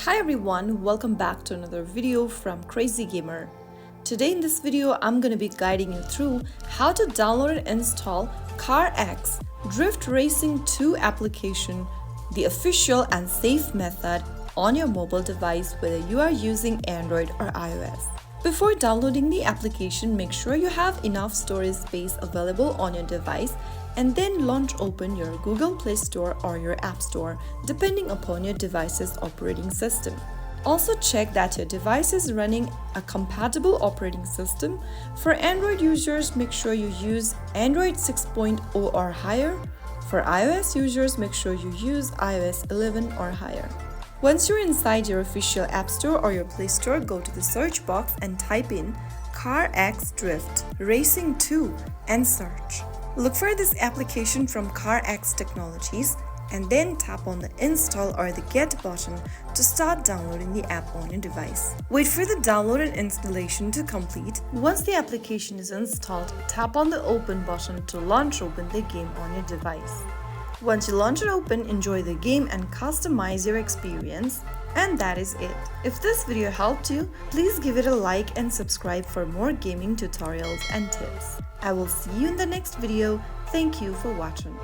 Hi everyone, welcome back to another video from Crazy Gamer. Today in this video, I'm going to be guiding you through how to download and install CarX Drift Racing 2 application, the official and safe method on your mobile device whether you are using Android or iOS. Before downloading the application, make sure you have enough storage space available on your device and then launch open your Google Play Store or your App Store depending upon your device's operating system. Also check that your device is running a compatible operating system. For Android users, make sure you use Android 6.0 or higher. For iOS users, make sure you use iOS 11 or higher. Once you're inside your official App Store or your Play Store, go to the search box and type in CarX Drift Racing 2 and search. Look for this application from CarX Technologies and then tap on the install or the get button to start downloading the app on your device. Wait for the download and installation to complete. Once the application is installed, tap on the open button to launch open the game on your device. Once you launch it open, enjoy the game and customize your experience. And that is it. If this video helped you, please give it a like and subscribe for more gaming tutorials and tips. I will see you in the next video. Thank you for watching.